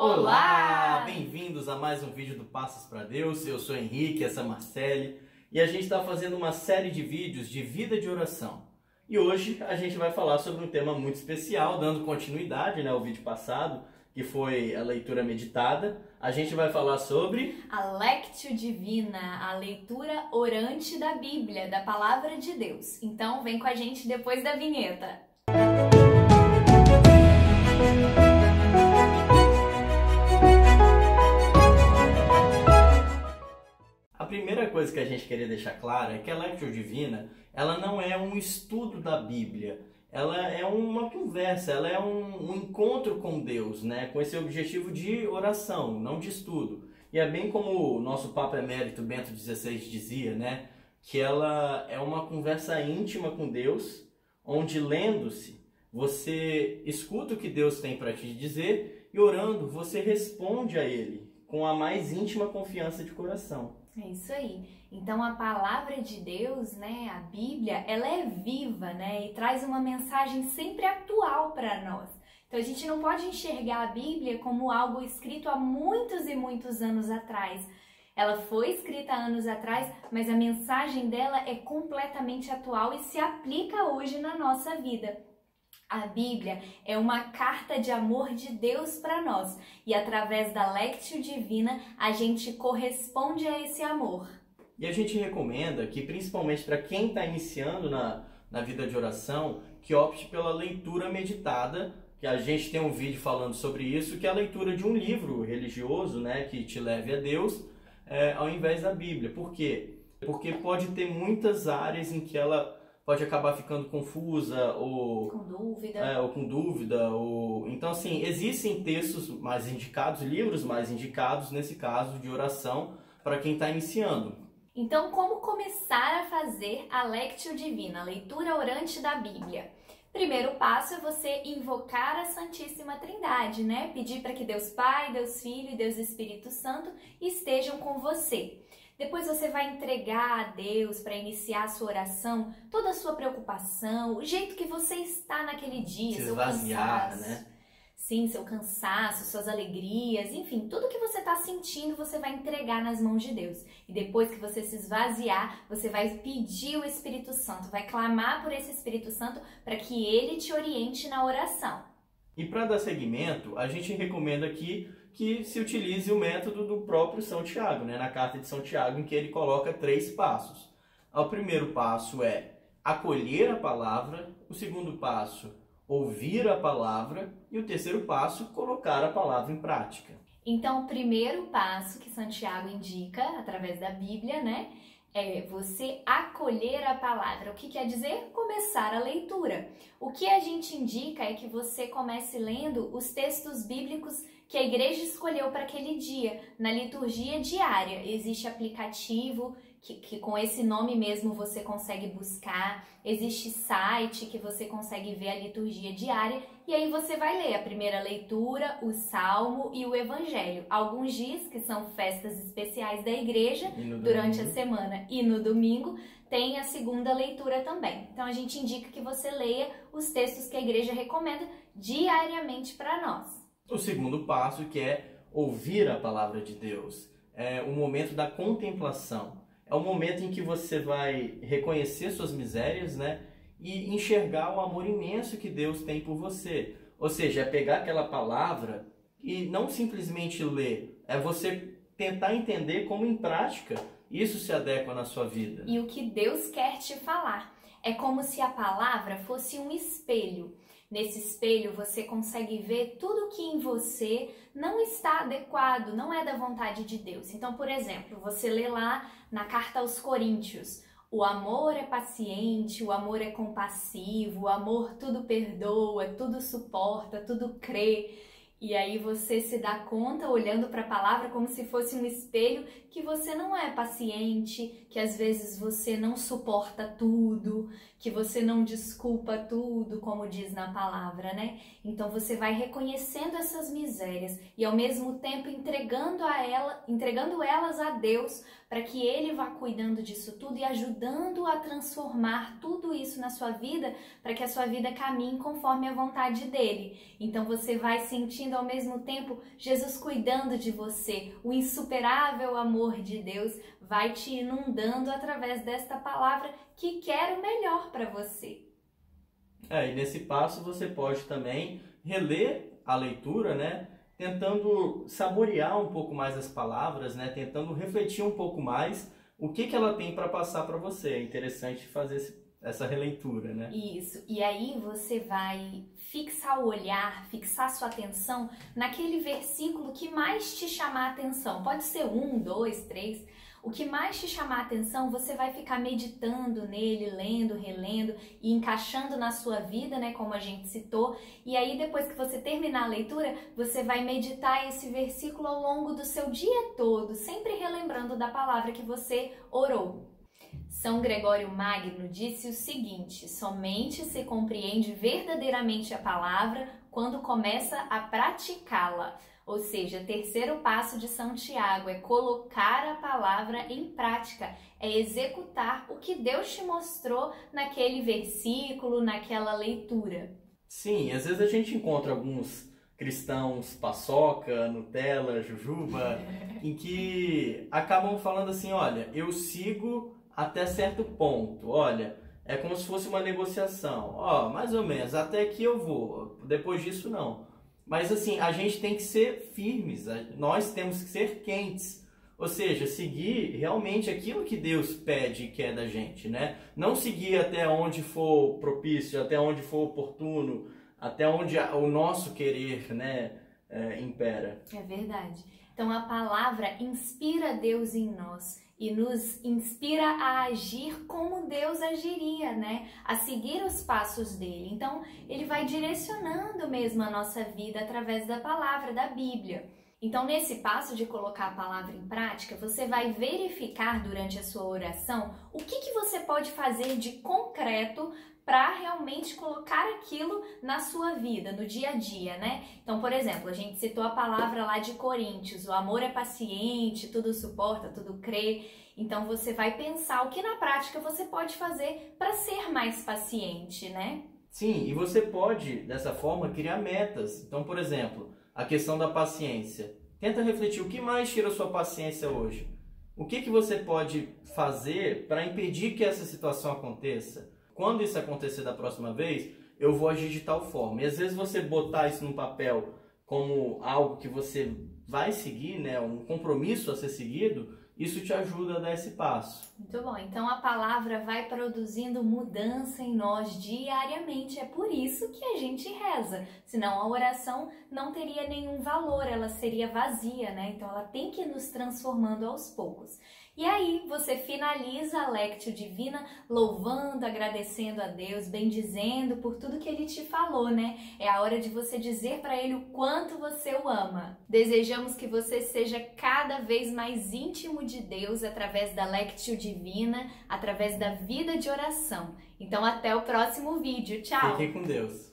Olá! Bem-vindos a mais um vídeo do Passos para Deus. Eu sou Henrique, essa é Marcele, e a gente está fazendo uma série de vídeos de vida de oração. E hoje a gente vai falar sobre um tema muito especial, dando continuidade ao vídeo passado, que foi a leitura meditada. A gente vai falar sobre a Lectio Divina, a leitura orante da Bíblia, da Palavra de Deus. Então vem com a gente depois da vinheta. A primeira coisa que a gente queria deixar clara é que a Lectio Divina, ela não é um estudo da Bíblia, ela é uma conversa, ela é um encontro com Deus, né? Com esse objetivo de oração, não de estudo. E é bem como o nosso Papa Emérito Bento XVI dizia, né? Que ela é uma conversa íntima com Deus, onde lendo-se, você escuta o que Deus tem para te dizer e orando, você responde a Ele com a mais íntima confiança de coração. É isso aí. Então a palavra de Deus, né, a Bíblia, ela é viva, né, e traz uma mensagem sempre atual para nós. Então a gente não pode enxergar a Bíblia como algo escrito há muitos e muitos anos atrás. Ela foi escrita há anos atrás, mas a mensagem dela é completamente atual e se aplica hoje na nossa vida. A Bíblia é uma carta de amor de Deus para nós e através da Lectio Divina a gente corresponde a esse amor. E a gente recomenda que, principalmente para quem está iniciando na vida de oração, que opte pela leitura meditada, que a gente tem um vídeo falando sobre isso, que é a leitura de um livro religioso, né, que te leve a Deus, ao invés da Bíblia. Por quê? Porque pode ter muitas áreas em que ela pode acabar ficando confusa ou com dúvida. Então, assim, existem textos mais indicados, livros mais indicados, nesse caso, de oração, para quem está iniciando. Então, como começar a fazer a Lectio Divina, a leitura orante da Bíblia? Primeiro passo é você invocar a Santíssima Trindade, né? Pedir para que Deus Pai, Deus Filho e Deus Espírito Santo estejam com você. Depois você vai entregar a Deus para iniciar a sua oração, toda a sua preocupação, o jeito que você está naquele dia, se seu esvaziar, cansaço. né? Sim, seu cansaço, suas alegrias, enfim, tudo que você está sentindo você vai entregar nas mãos de Deus. E depois que você se esvaziar, você vai pedir o Espírito Santo, vai clamar por esse Espírito Santo para que ele te oriente na oração. E para dar seguimento, a gente recomenda aqui que se utilize o método do próprio São Tiago, né? Na carta de São Tiago, em que ele coloca 3 passos. O primeiro passo é acolher a palavra, o segundo passo, ouvir a palavra, e o terceiro passo, colocar a palavra em prática. Então, o primeiro passo que Santiago indica, através da Bíblia, né, é você acolher a palavra. O que quer dizer? Começar a leitura. O que a gente indica é que você comece lendo os textos bíblicos que a igreja escolheu para aquele dia, na liturgia diária. Existe aplicativo que com esse nome mesmo você consegue buscar, existe site que você consegue ver a liturgia diária, e aí você vai ler a primeira leitura, o Salmo e o Evangelho. Alguns dias, que são festas especiais da igreja, durante a semana, e no domingo tem a segunda leitura também. Então a gente indica que você leia os textos que a igreja recomenda diariamente para nós. O segundo passo, que é ouvir a palavra de Deus, é o momento da contemplação. É o momento em que você vai reconhecer suas misérias, né? E enxergar o amor imenso que Deus tem por você. Ou seja, é pegar aquela palavra e não simplesmente ler, é você tentar entender como em prática isso se adequa na sua vida. E o que Deus quer te falar. É como se a palavra fosse um espelho. Nesse espelho você consegue ver tudo que em você não está adequado, não é da vontade de Deus. Então, por exemplo, você lê lá na carta aos Coríntios, o amor é paciente, o amor é compassivo, o amor tudo perdoa, tudo suporta, tudo crê. E aí você se dá conta, olhando para a palavra como se fosse um espelho, que você não é paciente, que às vezes você não suporta tudo, que você não desculpa tudo, como diz na palavra, né? Então você vai reconhecendo essas misérias e ao mesmo tempo entregando elas a Deus, para que Ele vá cuidando disso tudo e ajudando a transformar tudo isso na sua vida, para que a sua vida caminhe conforme a vontade dEle. Então você vai sentindo sentindo ao mesmo tempo Jesus cuidando de você. O insuperável amor de Deus vai te inundando através desta palavra que quer o melhor para você. E nesse passo você pode também reler a leitura, né? Tentando saborear um pouco mais as palavras, né? Tentando refletir um pouco mais o que ela tem para passar para você. É interessante fazer essa releitura, né? Isso. E aí você vai fixar o olhar, fixar sua atenção naquele versículo que mais te chamar a atenção. Pode ser 1, 2, 3. O que mais te chamar a atenção, você vai ficar meditando nele, lendo, relendo e encaixando na sua vida, né, como a gente citou. E aí, depois que você terminar a leitura, você vai meditar esse versículo ao longo do seu dia todo, sempre relembrando da palavra que você orou. São Gregório Magno disse o seguinte: somente se compreende verdadeiramente a palavra quando começa a praticá-la. Ou seja, terceiro passo de São Tiago é colocar a palavra em prática, é executar o que Deus te mostrou naquele versículo, naquela leitura. Sim, às vezes a gente encontra alguns cristãos paçoca, Nutella, jujuba, em que acabam falando assim, olha, eu sigo até certo ponto, olha, é como se fosse uma negociação, mais ou menos, até aqui eu vou, depois disso não. Mas assim, a gente tem que ser firmes, nós temos que ser quentes, ou seja, seguir realmente aquilo que Deus pede e quer da gente, né? Não seguir até onde for propício, até onde for oportuno, até onde o nosso querer, né, impera. É verdade. Então a palavra inspira Deus em nós e nos inspira a agir como Deus agiria, né? A seguir os passos dele. Então ele vai direcionando mesmo a nossa vida através da palavra, da Bíblia. Então nesse passo de colocar a palavra em prática, você vai verificar durante a sua oração o que você pode fazer de concreto para realmente colocar aquilo na sua vida, no dia a dia, né? Então, por exemplo, a gente citou a palavra lá de Coríntios, o amor é paciente, tudo suporta, tudo crê. Então, você vai pensar o que na prática você pode fazer para ser mais paciente, né? Sim, e você pode, dessa forma, criar metas. Então, por exemplo, a questão da paciência. Tenta refletir o que mais tira a sua paciência hoje. O que você pode fazer para impedir que essa situação aconteça? Quando isso acontecer da próxima vez, eu vou agir de tal forma. E às vezes você botar isso no papel como algo que você vai seguir, né, um compromisso a ser seguido, isso te ajuda a dar esse passo. Muito bom. Então a palavra vai produzindo mudança em nós diariamente. É por isso que a gente reza. Senão a oração não teria nenhum valor, ela seria vazia, né? Então ela tem que ir nos transformando aos poucos. E aí você finaliza a Lectio Divina louvando, agradecendo a Deus, bendizendo por tudo que Ele te falou, né? É a hora de você dizer para Ele o quanto você o ama. Desejamos que você seja cada vez mais íntimo de Deus através da Lectio Divina, através da vida de oração. Então até o próximo vídeo. Tchau! Fiquem com Deus!